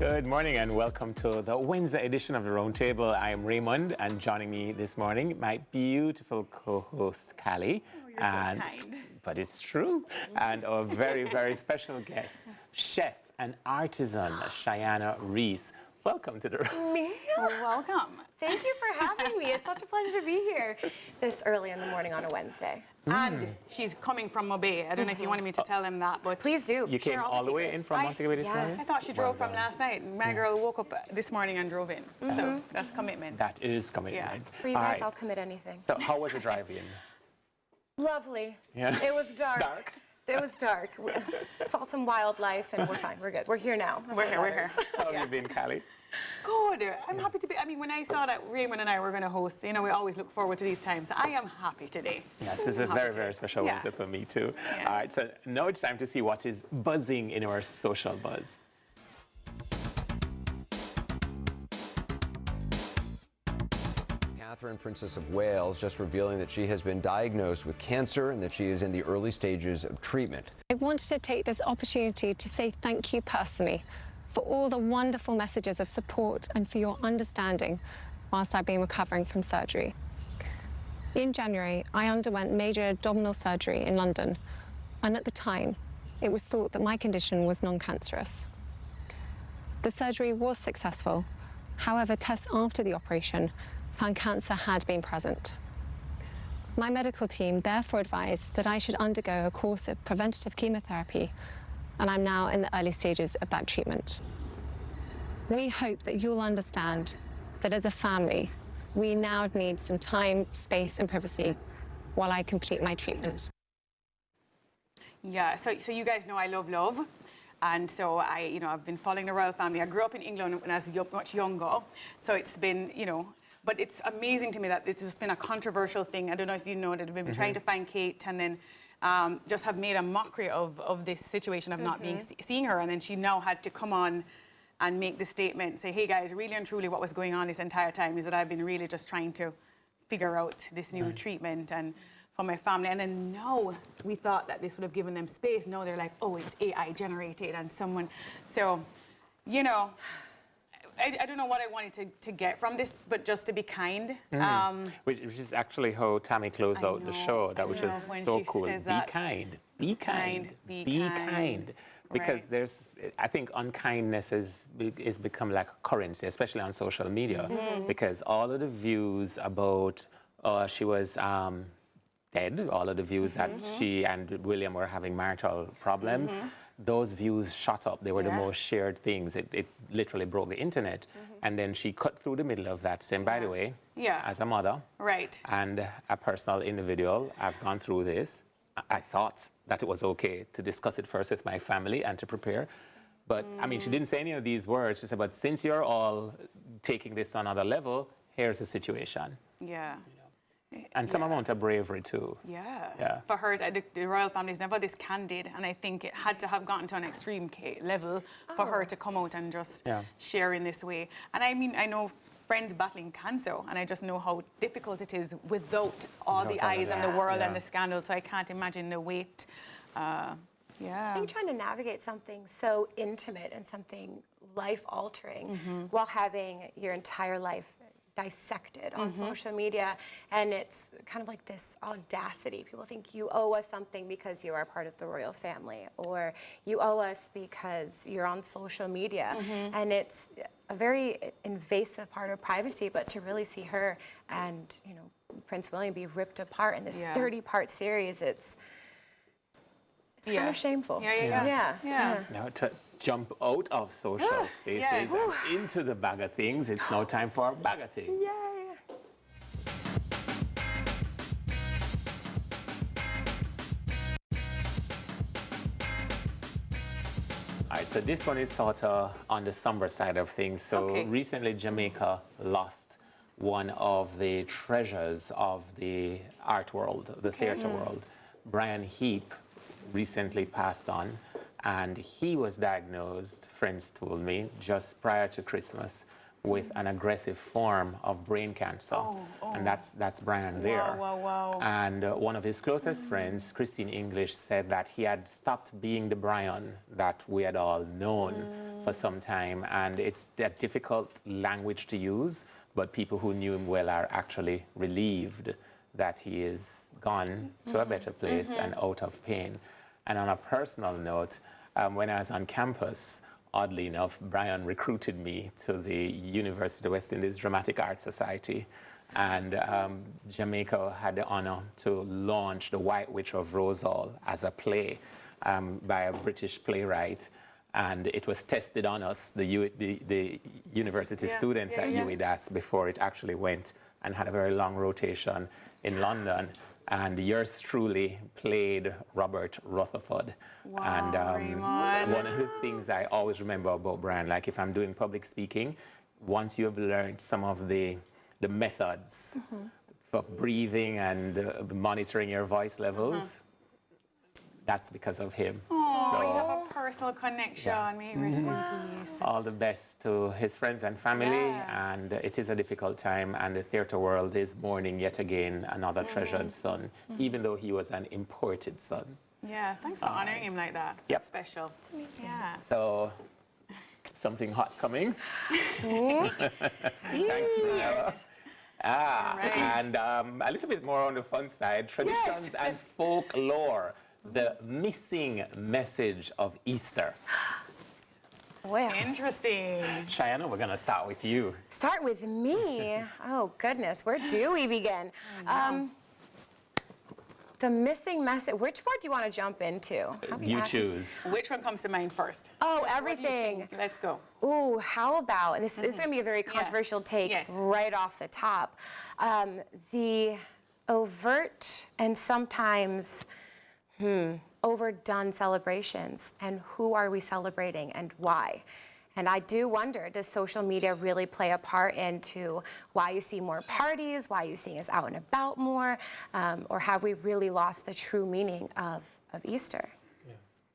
Good morning and welcome to the Wednesday edition of the Roundtable. I am Raymond, and joining me this morning, my beautiful co-host, Callie. Oh, you're so kind. But it's true. And our very, very special guest, chef and artisan, Cheyenne Reese. Welcome to the room. Welcome. Thank you for having me. It's such a pleasure to be here this early in the morning on a Wednesday. And she's coming from Mobay. I don't know if you wanted me to tell him that, but Please do. You came all the way in from Montego Bay this morning? I thought she drove from last night. My girl woke up this morning and drove in. So that's commitment. That is commitment. Yeah. For you guys, I'll commit anything. So how was the drive in? Lovely. Yeah. It was dark. Dark? It was dark. Saw some wildlife, and we're fine. We're good. We're here now. That's We're what here, we're matters. here. How have you been, Callie? Good. I'm happy to be. I mean, when I saw that Raymond and I were going to host, we always look forward to these times. I am happy today. Yes, this is a very, very special Wednesday for me too. Yeah. All right, so now it's time to see what is buzzing in our social buzz. Catherine, Princess of Wales, just revealing that she has been diagnosed with cancer and that she is in the early stages of treatment. I wanted to take this opportunity to say thank you personally for all the wonderful messages of support and for your understanding whilst I've been recovering from surgery. In January, I underwent major abdominal surgery in London, and at the time, it was thought that my condition was non-cancerous. The surgery was successful. However, tests after the operation found cancer had been present. My medical team therefore advised that I should undergo a course of preventative chemotherapy, and I'm now in the early stages of that treatment. We hope that you'll understand that as a family, we now need some time, space, and privacy while I complete my treatment. Yeah, so you guys know I love love. And so I've been following the royal family. I grew up in England when I was much younger. So it's been, but it's amazing to me that it's just been a controversial thing. I don't know if you know that we've been trying to find Kate and then just have made a mockery of this situation of not seeing her. And then she now had to come on and make the statement, say, hey guys, really and truly what was going on this entire time is that I've been really just trying to figure out this new treatment and for my family. And then now we thought that this would have given them space. No, they're like, oh, it's AI generated and someone. So, I don't know what I wanted to get from this, but just to be kind. Which is actually how Tami closed out the show. That was just so cool. Be kind. Be kind. Be kind. Because I think unkindness is become like a currency, especially on social media. Because all of the views about she was dead, all of the views that she and William were having marital problems, those views shot up. They were the most shared things. It literally broke the internet. And then she cut through the middle of that, saying, by the way, as a mother and a personal individual, I've gone through this. I thought that it was okay to discuss it first with my family and to prepare. But, I mean, she didn't say any of these words. She said, but since you're all taking this to another level, here's the situation. Yeah. And some amount of bravery, too. Yeah. For her, the royal family is never this candid, and I think it had to have gotten to an extreme level for her to come out and just share in this way. And I mean, I know friends battling cancer, and I just know how difficult it is without all the eyes and the world and the scandals, so I can't imagine the weight. I think trying to navigate something so intimate and something life-altering while having your entire life dissected on social media, and it's kind of like this audacity. People think you owe us something because you are part of the royal family, or you owe us because you're on social media, and it's a very invasive part of privacy. But to really see her and Prince William be ripped apart in this 30-part series, it's kind of shameful. Yeah. Now to jump out of social spaces and into the bag of things, it's now time for our bag of things. All right, so this one is sort of on the somber side of things. So recently Jamaica lost one of the treasures of the art world, the theater world. Brian Heap recently passed on, and he was diagnosed, friends told me, just prior to Christmas with an aggressive form of brain cancer. And that's Brian there. Wow. And one of his closest friends, Christine English, said that he had stopped being the Brian that we had all known for some time. And it's a difficult language to use, but people who knew him well are actually relieved that he is gone to a better place and out of pain. And on a personal note, when I was on campus, oddly enough, Brian recruited me to the University of West Indies Dramatic Arts Society. And Jamaica had the honor to launch The White Witch of Rosal as a play by a British playwright. And it was tested on us, the university students at UWIDAS, before it actually went and had a very long rotation in London. And yours truly played Robert Rutherford. Wow, and one of the things I always remember about Brian, like if I'm doing public speaking, once you have learned some of the methods of breathing and monitoring your voice levels, that's because of him. Oh, you have a personal connection. May he rest in peace. All the best to his friends and family, and it is a difficult time, and the theatre world is mourning yet again another treasured son, even though he was an imported son. Yeah, thanks for honouring him like that. Yep. That's special. It's amazing. Yeah. So, something hot coming. Thanks, Brian. And a little bit more on the fun side, traditions and folklore. The missing message of Easter. Well, Interesting. Cheyenne, we're going to start with you. start with me. Oh, goodness. Where do we begin? The missing message. Which one do you want to jump into? How many You actors- choose. Which one comes to mind first? Oh, What do you everything. think? Let's go. Ooh, how about, and this is going to be a very controversial take Yes. right off the top, the overt and sometimes overdone celebrations, and who are we celebrating and why? And I do wonder, does social media really play a part into why you see more parties, why you see us out and about more, or have we really lost the true meaning of Easter?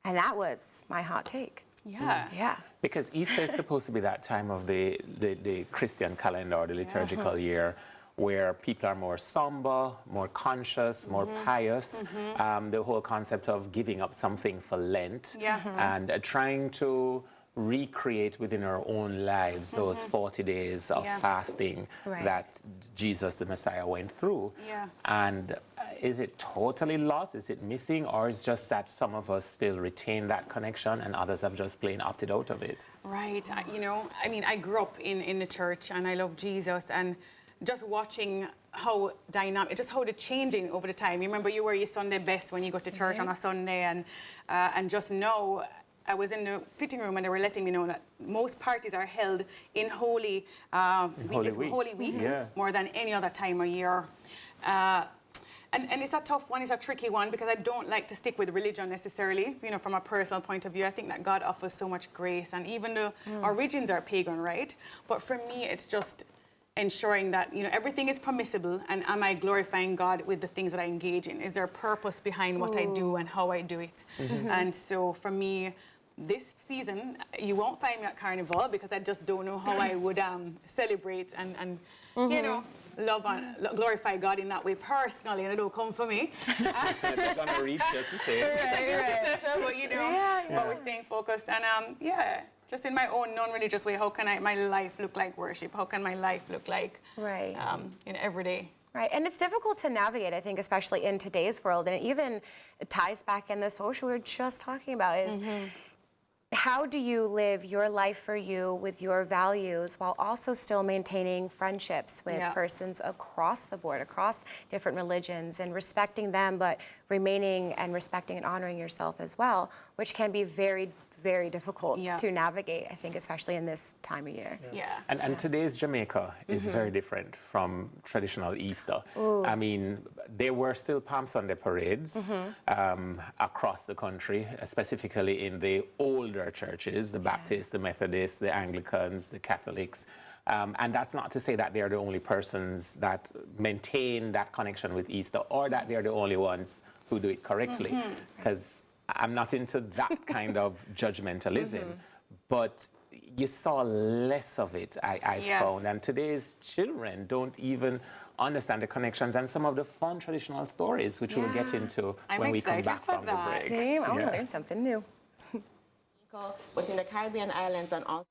And that was my hot take. Yeah. Yeah. Because Easter is supposed to be that time of the Christian calendar or the liturgical year where people are more somber, more conscious, more pious. The whole concept of giving up something for Lent and trying to recreate within our own lives those 40 days of fasting that Jesus, the Messiah, went through. And is it totally lost? Is it missing? Or is it just that some of us still retain that connection and others have just plain opted out of it? Right. You know, I mean, I grew up in the church and I love Jesus, and just watching how dynamic, just how they're changing over the time. You remember you wear your Sunday best when you go to church on a Sunday, and just know, I was in the fitting room and they were letting me know that most parties are held in Holy Week, more than any other time of year. And it's a tough one, it's a tricky one, because I don't like to stick with religion necessarily, you know, from a personal point of view. I think that God offers so much grace, and even the origins are pagan, right? But for me, it's just ensuring that, you know, everything is permissible, and am I glorifying God with the things that I engage in? Is there a purpose behind what I do and how I do it? And so for me, this season, you won't find me at Carnival because I just don't know how I would celebrate and you know, love and glorify God in that way personally, and it don't come for me. They're going to reach us to say. Pleasure, but you know, but we're staying focused, and just in my own non-religious way, how can my life look like worship? How can my life look like in every day? Right, and it's difficult to navigate, I think, especially in today's world, and it even ties back in the social we were just talking about is how do you live your life for you with your values while also still maintaining friendships with persons across the board, across different religions, and respecting them, but remaining and respecting and honoring yourself as well, which can be very, very difficult to navigate, I think, especially in this time of year. And today's Jamaica is very different from traditional Easter. I mean, there were still Palm Sunday parades across the country, specifically in the older churches, the Baptists, the Methodists, the Anglicans, the Catholics. And that's not to say that they're the only persons that maintain that connection with Easter, or that they're the only ones who do it correctly. Because I'm not into that kind of judgmentalism, but you saw less of it, I found. And today's children don't even understand the connections and some of the fun traditional stories, which we'll get into when we come back from the break. See, I want to learn something new. Within the Caribbean islands and also.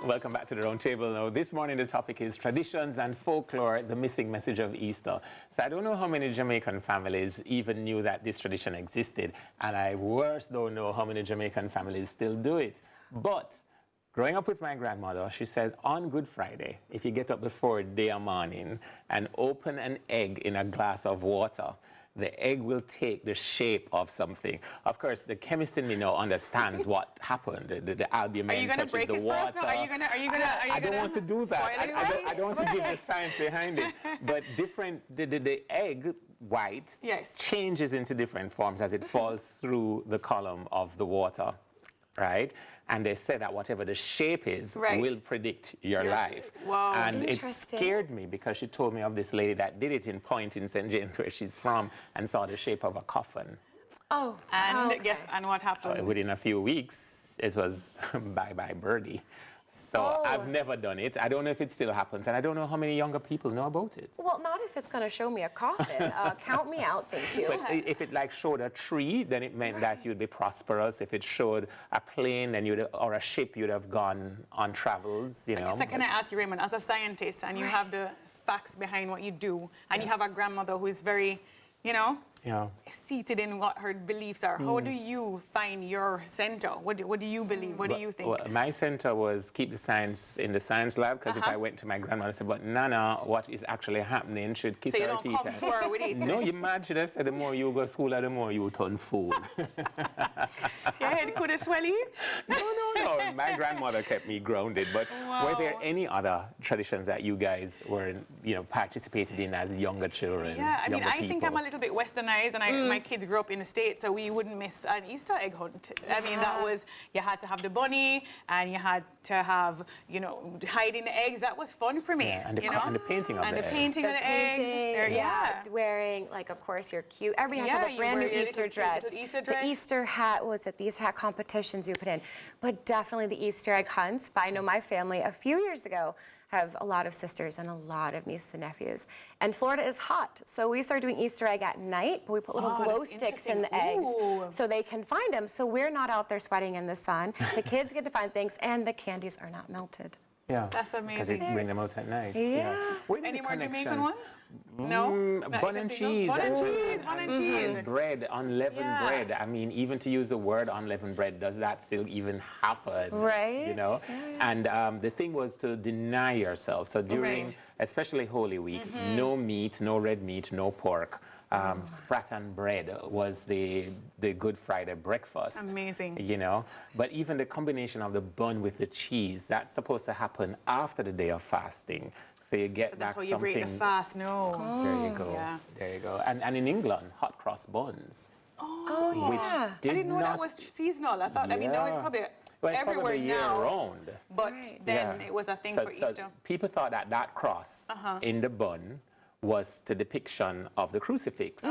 Welcome back to the Roundtable. Now, this morning the topic is traditions and folklore, the missing message of Easter. So I don't know how many Jamaican families even knew that this tradition existed, and I worse don't know how many Jamaican families still do it. But growing up with my grandmother, she said on Good Friday, if you get up before day or morning and open an egg in a glass of water, the egg will take the shape of something. Of course, the chemist in me now understands what happened. The albumin touches the water. Are you gonna I don't want to do that. I don't want to give the science behind it. But the egg white changes into different forms as it falls through the column of the water, right? And they say that whatever the shape is will predict your life. Wow. And it scared me because she told me of this lady that did it in Point in St. James, where she's from, and saw the shape of a coffin. Oh. And guess and what happened? Within a few weeks, it was bye-bye birdie. So I've never done it. I don't know if it still happens, and I don't know how many younger people know about it. Well, not if it's going to show me a coffin. Count me out, thank you. But if it like showed a tree, then it meant that you'd be prosperous. If it showed a plane, then or a ship, you'd have gone on travels. You know. So can I ask you, Raymond, as a scientist, and you have the facts behind what you do, and you have a grandmother who is very, seated in what her beliefs are. How do you find your center? What do you believe? What do you think? Well, my center was keep the science in the science lab, because if I went to my grandmother and said, but Nana, what is actually happening? Should kiss her teeth. So you don't come to her with it? No, you mad? Should I say the more you go to school, the more you turn fool. Your head could have swelled you? No. My grandmother kept me grounded. But were there any other traditions that you guys were, participated in as younger children? Yeah, I mean, I think I'm a little bit westernized, and my kids grew up in the States, so we wouldn't miss an Easter egg hunt. I mean, that was, you had to have the bunny, and you had to have, hiding the eggs. That was fun for me. Yeah, and the painting of the eggs. And the painting of the eggs. Wearing, like, of course, you're cute. Everybody has to have a brand new Easter dress. The Easter hat, the Easter hat competitions you put in. But definitely the Easter egg hunts. But I know my family, a few years ago, have a lot of sisters and a lot of nieces and nephews. And Florida is hot, so we started doing Easter egg at night, but we put little glow sticks in the eggs so they can find them. So we're not out there sweating in the sun. The kids get to find things, and the candies are not melted. Yeah, that's amazing. Because they bring them out at night. Yeah. Any more Jamaican ones? No? Bun and cheese. Bun and cheese. Bread, unleavened bread. I mean, even to use the word unleavened bread, does that still even happen? Right. And the thing was to deny yourself. So during, especially Holy Week, no meat, no red meat, no pork. Sprat bread was the Good Friday breakfast. Amazing. But even the combination of the bun with the cheese, that's supposed to happen after the day of fasting. So you get that's back how something. You break the fast, no. There you go. Yeah. There you go. And in England, hot cross buns. Which I didn't know that was seasonal. I thought, I mean, that was probably everywhere probably year now. Round. But then it was a thing for Easter. So people thought that cross in the bun was the depiction of the crucifix.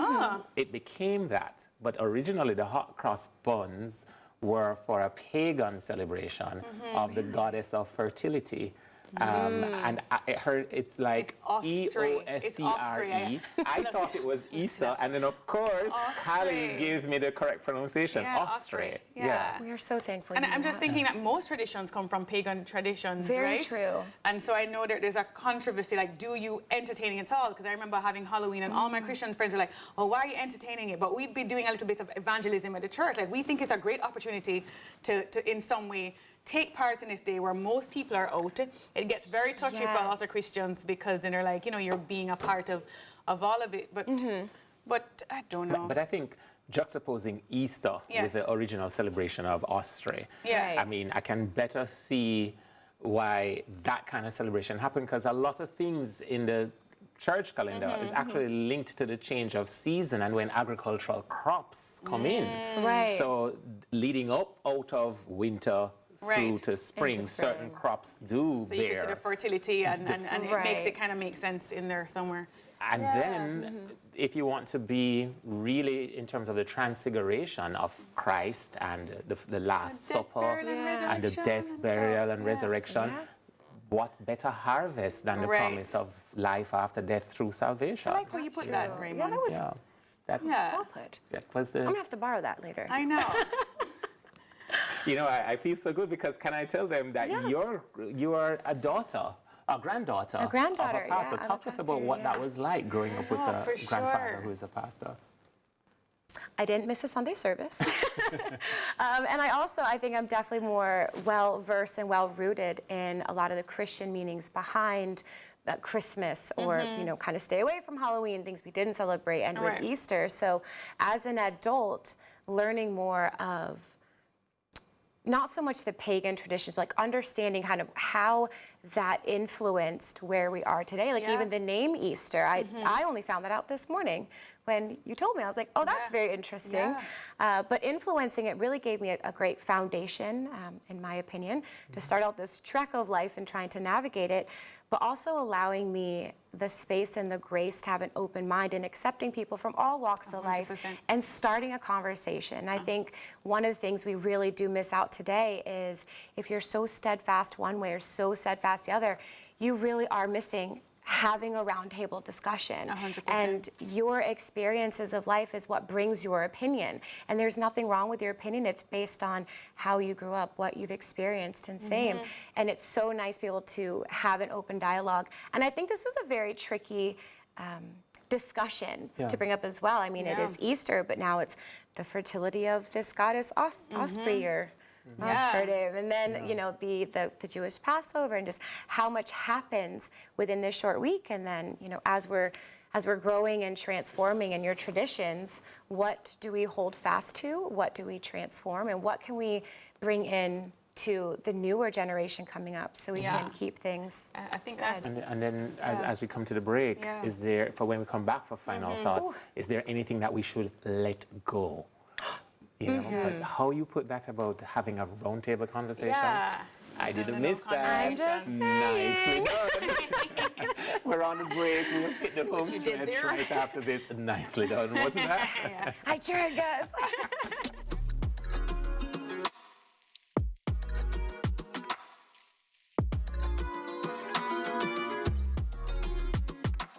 It became that, but originally the hot cross buns were for a pagan celebration of the goddess of fertility. And I heard it's like Austria. It's Austria. I thought it was Easter, and then of course, Callie gave me the correct pronunciation. Austria. Yeah. We are so thankful. And I'm just thinking that most traditions come from pagan traditions, Very right? true. And so I know that there's a controversy, like, do you entertaining at all? Because I remember having Halloween, and all my Christian friends are like, oh, why are you entertaining it? But we'd be doing a little bit of evangelism at the church. Like, we think it's a great opportunity to in some way, take part in this day where most people are out. It gets very touchy for a lot of Christians because then they're like, you know, you're being a part of all of it. But I don't know. But I think juxtaposing Easter with the original celebration of Austria, I mean, I can better see why that kind of celebration happened, because a lot of things in the church calendar is actually linked to the change of season and when agricultural crops come in. Right. So leading up out of winter through to spring, certain crops do so you bear. consider fertility and it makes it kind of make sense in there somewhere. And then if you want to be really in terms of the transfiguration of Christ and the Last Supper and the death, burial, and resurrection, what better harvest than the promise of life after death through salvation? I like how you put that, Raymond. Yeah, that was well put. That was the, I'm gonna have to borrow that later. I know. You know, I feel so good because can I tell them that you are a daughter, a granddaughter, of a pastor. Talk to us about what that was like growing up with a grandfather who is a pastor. I didn't miss a Sunday service. And I think I'm definitely more well-versed and well-rooted in a lot of the Christian meanings behind Christmas or, you know, kind of stay away from Halloween, things we didn't celebrate, and with Easter. So as an adult, learning more of not so much the pagan traditions, like understanding kind of how that influenced where we are today. Like even the name Easter, I only found that out this morning when you told me. I was like, oh, that's very interesting. But influencing it really gave me a great foundation, in my opinion, to start out this trek of life and trying to navigate it, but also allowing me the space and the grace to have an open mind and accepting people from all walks of life and starting a conversation. I think one of the things we really do miss out today is if you're so steadfast one way or so steadfast the other, you really are missing having a roundtable discussion. 100%. And your experiences of life is what brings your opinion. And there's nothing wrong with your opinion. It's based on how you grew up, what you've experienced, and same. And it's so nice to be able to have an open dialogue. And I think this is a very tricky discussion to bring up as well. I mean, it is Easter, but now it's the fertility of this goddess Osprey, or I've heard of, and then you know the Jewish Passover, and just how much happens within this short week. And then you know as we're growing and transforming in your traditions, what do we hold fast to? What do we transform? And what can we bring in to the newer generation coming up so we can keep things I think that's and then as we come to the break, is there, for when we come back for final thoughts, is there anything that we should let go? You know, but how you put that about having a roundtable conversation, I didn't miss that. I'm just saying. Nicely done. We're on the break. We'll hit the home stretch right after this. Nicely done, wasn't that? I tried, guys.